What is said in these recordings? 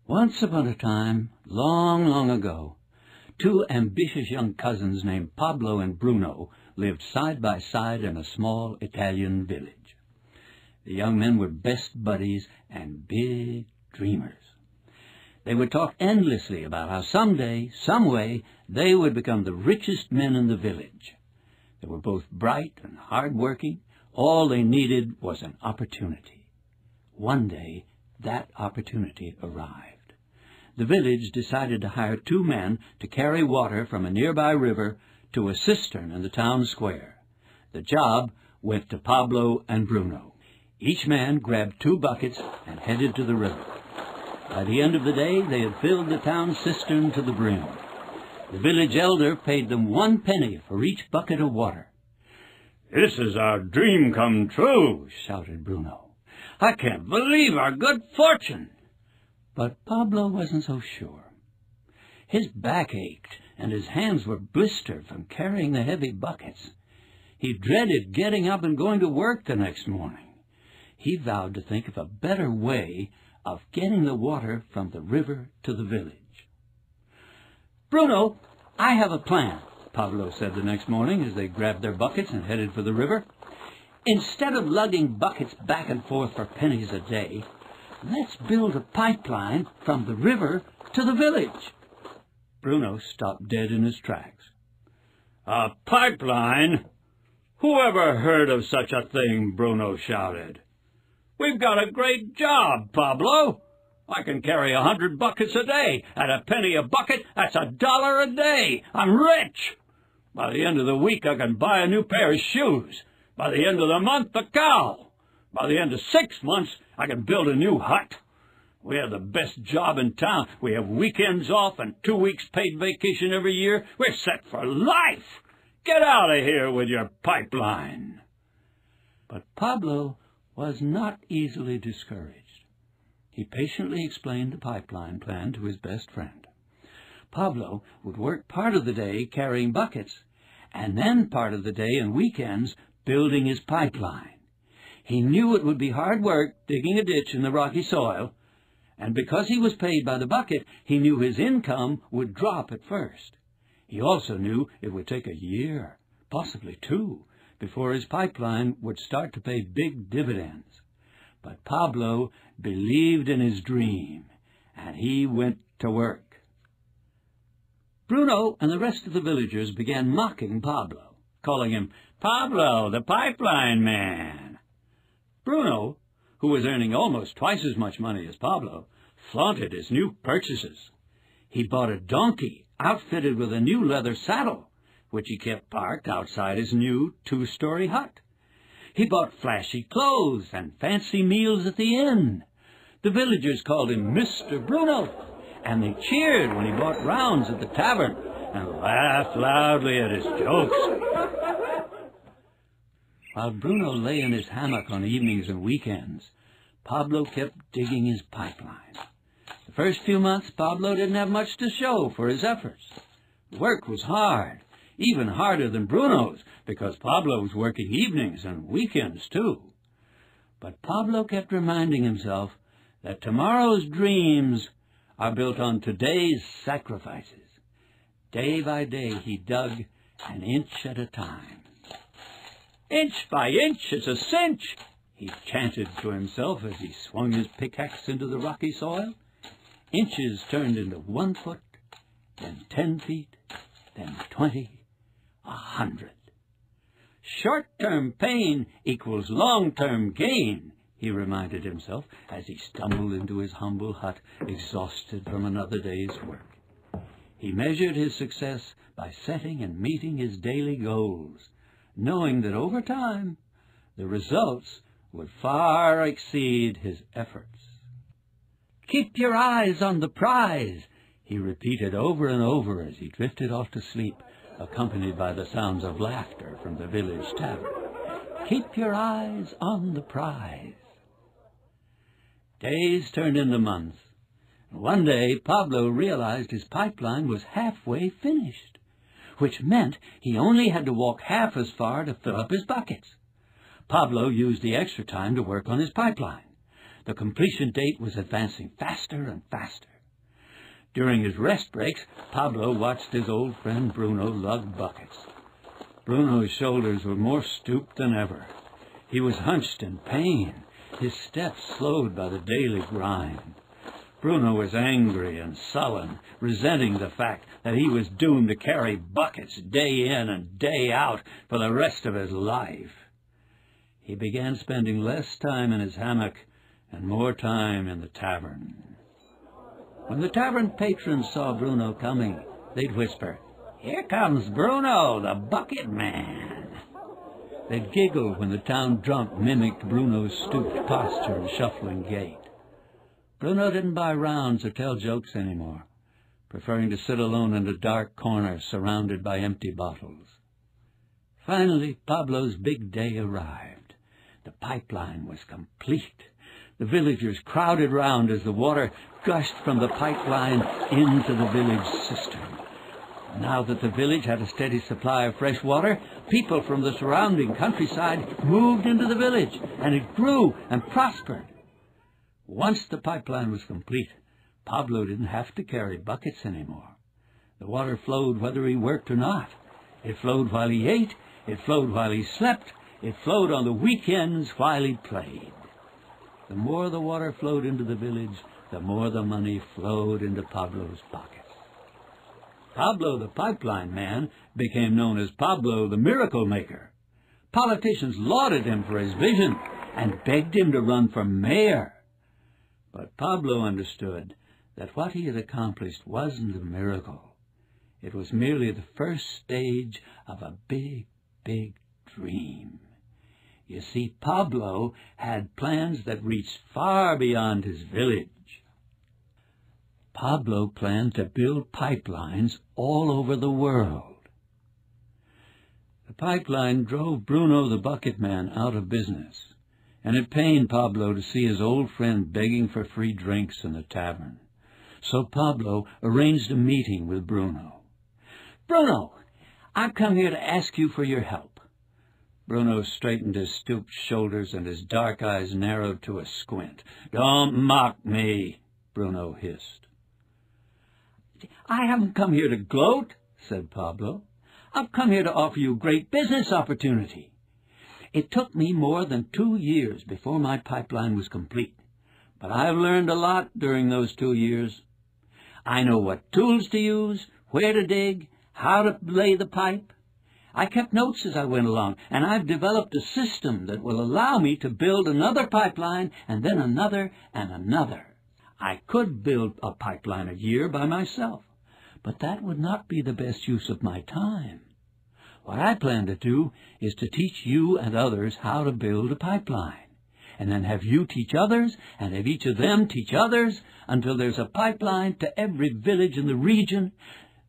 Once upon a time, long, long ago, two ambitious young cousins named Pablo and Bruno lived side by side in a small Italian village. The young men were best buddies and big dreamers. They would talk endlessly about how someday, some way, they would become the richest men in the village. They were both bright and hard-working. All they needed was an opportunity. One day, that opportunity arrived. The village decided to hire two men to carry water from a nearby river to a cistern in the town square. The job went to Pablo and Bruno. Each man grabbed 2 buckets and headed to the river. By the end of the day, they had filled the town cistern to the brim. The village elder paid them 1 penny for each bucket of water. "This is our dream come true," shouted Bruno. "I can't believe our good fortune." But Pablo wasn't so sure. His back ached, and his hands were blistered from carrying the heavy buckets. He dreaded getting up and going to work the next morning. He vowed to think of a better way of getting the water from the river to the village. "Bruno, I have a plan," Pablo said the next morning as they grabbed their buckets and headed for the river. "Instead of lugging buckets back and forth for pennies a day, let's build a pipeline from the river to the village." Bruno stopped dead in his tracks. "A pipeline? Who ever heard of such a thing?" Bruno shouted. "We've got a great job, Pablo. I can carry 100 buckets a day. At a penny a bucket, that's $1 a day. I'm rich. By the end of the week, I can buy a new pair of shoes. By the end of the month, a cow. By the end of 6 months, I can build a new hut. We have the best job in town. We have weekends off and 2 weeks paid vacation every year. We're set for life. Get out of here with your pipeline." But Pablo was not easily discouraged. He patiently explained the pipeline plan to his best friend. Pablo would work part of the day carrying buckets, and then part of the day and weekends building his pipeline. He knew it would be hard work digging a ditch in the rocky soil, and because he was paid by the bucket, he knew his income would drop at first. He also knew it would take a year, possibly 2, before his pipeline would start to pay big dividends. But Pablo believed in his dream, and he went to work. Bruno and the rest of the villagers began mocking Pablo, calling him "Pablo, the pipeline man." Bruno, who was earning almost twice as much money as Pablo, flaunted his new purchases. He bought a donkey outfitted with a new leather saddle, which he kept parked outside his new 2-story hut. He bought flashy clothes and fancy meals at the inn. The villagers called him Mr. Bruno, and they cheered when he bought rounds at the tavern and laughed loudly at his jokes. While Bruno lay in his hammock on evenings and weekends, Pablo kept digging his pipeline. The first few months, Pablo didn't have much to show for his efforts. The work was hard, even harder than Bruno's, because Pablo was working evenings and weekends too. But Pablo kept reminding himself that tomorrow's dreams are built on today's sacrifices. Day by day he dug an inch at a time. "Inch by inch is a cinch," he chanted to himself as he swung his pickaxe into the rocky soil. Inches turned into 1 foot, then 10 feet, then 20, 100. "Short-term pain equals long-term gain," he reminded himself as he stumbled into his humble hut, exhausted from another day's work. He measured his success by setting and meeting his daily goals, knowing that over time the results would far exceed his efforts. "Keep your eyes on the prize," he repeated over and over as he drifted off to sleep, accompanied by the sounds of laughter from the village tavern. "Keep your eyes on the prize." Days turned into months. One day, Pablo realized his pipeline was halfway finished, which meant he only had to walk half as far to fill up his buckets. Pablo used the extra time to work on his pipeline. The completion date was advancing faster and faster. During his rest breaks, Pablo watched his old friend Bruno lug buckets. Bruno's shoulders were more stooped than ever. He was hunched in pain, his steps slowed by the daily grind. Bruno was angry and sullen, resenting the fact that he was doomed to carry buckets day in and day out for the rest of his life. He began spending less time in his hammock and more time in the tavern. When the tavern patrons saw Bruno coming, they'd whisper, "Here comes Bruno, the bucket man." They'd giggle when the town drunk mimicked Bruno's stooped posture and shuffling gait. Bruno didn't buy rounds or tell jokes anymore, preferring to sit alone in a dark corner surrounded by empty bottles. Finally, Pablo's big day arrived. The pipeline was complete. The villagers crowded round as the water gushed from the pipeline into the village cistern. Now that the village had a steady supply of fresh water, people from the surrounding countryside moved into the village, and it grew and prospered. Once the pipeline was complete, Pablo didn't have to carry buckets anymore. The water flowed whether he worked or not. It flowed while he ate, it flowed while he slept, it flowed on the weekends while he played. The more the water flowed into the village, the more the money flowed into Pablo's pockets. Pablo the pipeline man became known as Pablo the miracle maker. Politicians lauded him for his vision and begged him to run for mayor. But Pablo understood that what he had accomplished wasn't a miracle. It was merely the first stage of a big, big dream. You see, Pablo had plans that reached far beyond his village. Pablo planned to build pipelines all over the world. The pipeline drove Bruno the bucket man out of business, and it pained Pablo to see his old friend begging for free drinks in the tavern. So Pablo arranged a meeting with Bruno. "Bruno, I've come here to ask you for your help." Bruno straightened his stooped shoulders and his dark eyes narrowed to a squint. "Don't mock me," Bruno hissed. "I haven't come here to gloat," said Pablo. "I've come here to offer you a great business opportunity. It took me more than 2 years before my pipeline was complete, but I've learned a lot during those 2 years. I know what tools to use, where to dig, how to lay the pipe. I kept notes as I went along, and I've developed a system that will allow me to build another pipeline and then another and another. I could build a pipeline a year by myself, but that would not be the best use of my time. What I plan to do is to teach you and others how to build a pipeline, and then have you teach others, and have each of them teach others, until there's a pipeline to every village in the region,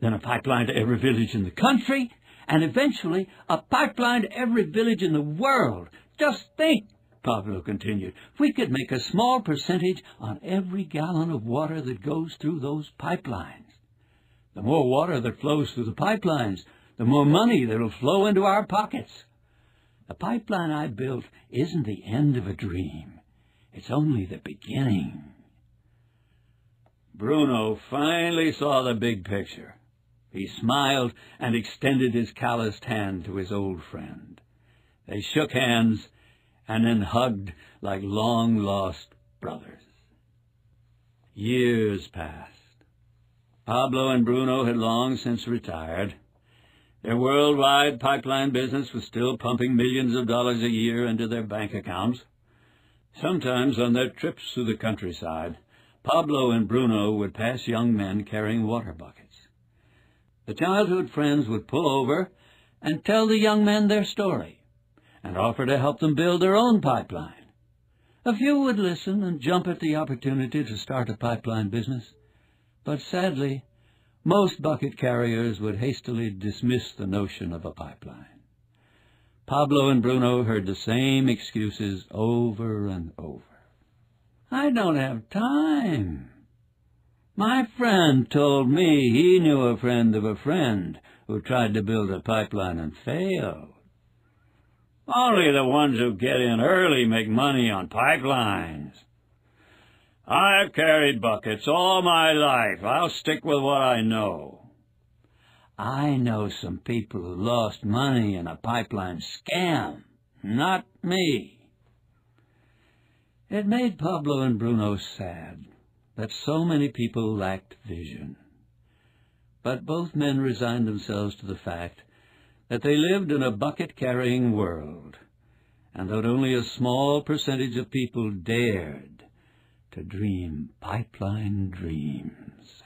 then a pipeline to every village in the country, and eventually a pipeline to every village in the world. Just think," Pablo continued, "we could make a small percentage on every gallon of water that goes through those pipelines. The more water that flows through the pipelines, the more money that will flow into our pockets. The pipeline I built isn't the end of a dream. It's only the beginning." Bruno finally saw the big picture. He smiled and extended his calloused hand to his old friend. They shook hands and then hugged like long-lost brothers. Years passed. Pablo and Bruno had long since retired. Their worldwide pipeline business was still pumping millions of dollars a year into their bank accounts. Sometimes on their trips through the countryside, Pablo and Bruno would pass young men carrying water buckets. The childhood friends would pull over and tell the young men their story and offer to help them build their own pipeline. A few would listen and jump at the opportunity to start a pipeline business, but sadly, most bucket carriers would hastily dismiss the notion of a pipeline. Pablo and Bruno heard the same excuses over and over. "I don't have time. My friend told me he knew a friend of a friend who tried to build a pipeline and failed. Only the ones who get in early make money on pipelines. I've carried buckets all my life. I'll stick with what I know. I know some people who lost money in a pipeline scam. Not me. It made Pablo and Bruno sad that so many people lacked vision. But both men resigned themselves to the fact that they lived in a bucket-carrying world, and that only a small percentage of people dared to dream pipeline dreams.